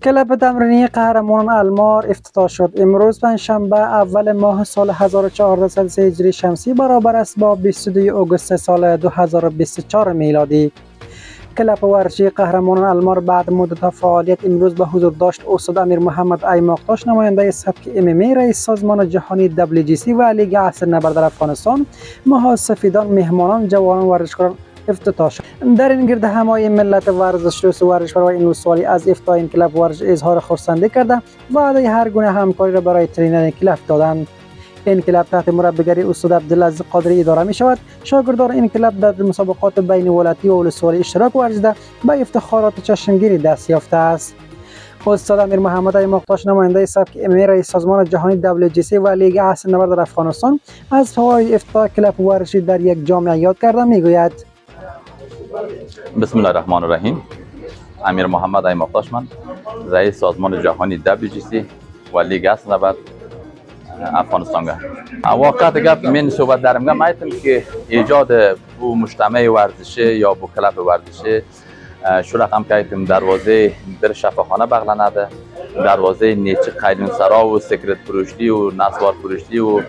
کلب تمرینی قهرمانان المار افتتاح شد. امروز پنجشنبه اول ماه سال 1403 هجری شمسی برابر است با 22 آگوست سال 2024 میلادی. کلب ورزشی قهرمانان المار بعد مدت فعالیت امروز به حضور داشت استاد امیر محمد ایماقتاش، نماینده سبک MMA، رئیس سازمان جهانی WGC و لیگ عصر نبرد در افغانستان، محاذ سفیدان، مهمانان، جوانان ورزشکاران افتتاح شد. در این گرد همایی ملت ورزش دوست ورزشکار و این روزسالی از افتتاح این کلب ورزش اظهار خرسندی کرده وعده هر گونه همکاری را برای ترینر کلب دادند. این کلب تحت مربیگری استاد عبدالعزیز قادری اداره می شود. شاگردان این کلب در مسابقات بین ولایتی و ولسوالی اشتراک ورزیده به افتخارات چشمگیری دست یافته است. استاد امیر محمد ایماقتاش، نماینده سبک MMA، رئیس سازمان جهانی WGC و لیگ عصر نبرد در افغانستان، از فواید افتتاح کلب ورزشی در یک جامعه یاد کرده میگوید: بسم الله الرحمن الرحیم. امیر محمد ایماقتاش، من رئیس سازمان جهانی WGC و لیگ عصر نبرد افغانستان. واقعا گپ من صحبت دارم میتونم که ایجاد بو مجتمع ورزشی یا بو کلب ورزشی شو رقم کردیم دروازه در شفاخانه بغلنده، دروازه نیچه قیدون سرا و سکرت فروشی و نسوار فروشی و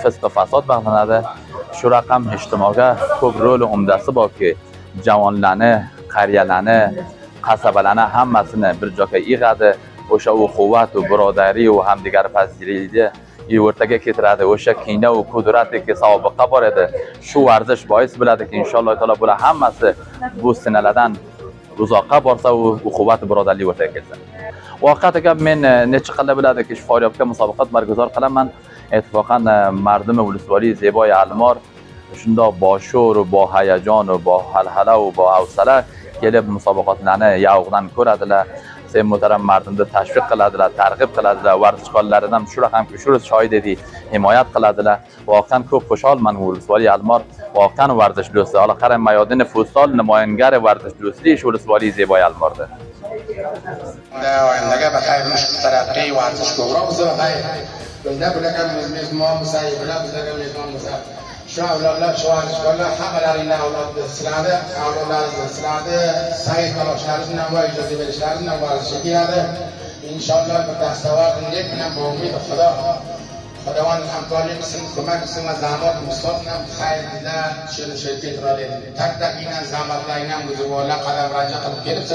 فسق و فساد بغلنده. شو رقم اجتماعی خوب رول عمده با که جوان لانه، قریه لانه، قصبه لانه هم مثلا برجا که ایقاده وش او قوت و برادری و همدیگر پذیریده ای ورتگه که تراده وش کینه و قدرتی که سابقه بارده شو ورزش باعث بلده که انشالله تعالی بوله هم مثل بوست نلدن روزاقه بارسه و قوت برادری ورتگه کلسه. واقعا که من نچقله بلده که فاریاب که مسابقات برگزار قلم من اتفاقا مردم ولسوالی زیبای المار شوندا با شور و با هیجان و با هلهله و با حوصله گلب مسابقات لانه یاغدن کردله. سه محترم مردم ده تشویق قلدله، ترغیب قلدله، ورزشکارلردم شو رقم که شورت شاهد دی حمایت قلدله. واقعا خوب خوشحال من ولسوالی المار واقعا ورزش دوسته. حالا خر میادین فوتسال نماینگر ورزش دوستی ولسوالی زیبای المار ده. آینده بخیر مشک ترقی ورزش کوراوز بخیر. بنده بلکم میزمان مسایی بلا بلکم میزمان مسایی. شو اولاد شو ورزشکارلا حق دارین اولاد سلاده اولاد سلاده سعی کلاشارز نمای اجازه برشارز نوارزشی کرده. ان شاء الله به دستاورد نیک نم با امید خداوند همکاری قسم کمک قسم زحمات مثبت نم خیر دیده شرکت را لید تک تک این زحمت لاینم گذار ولا قدم راجع قدم گرفت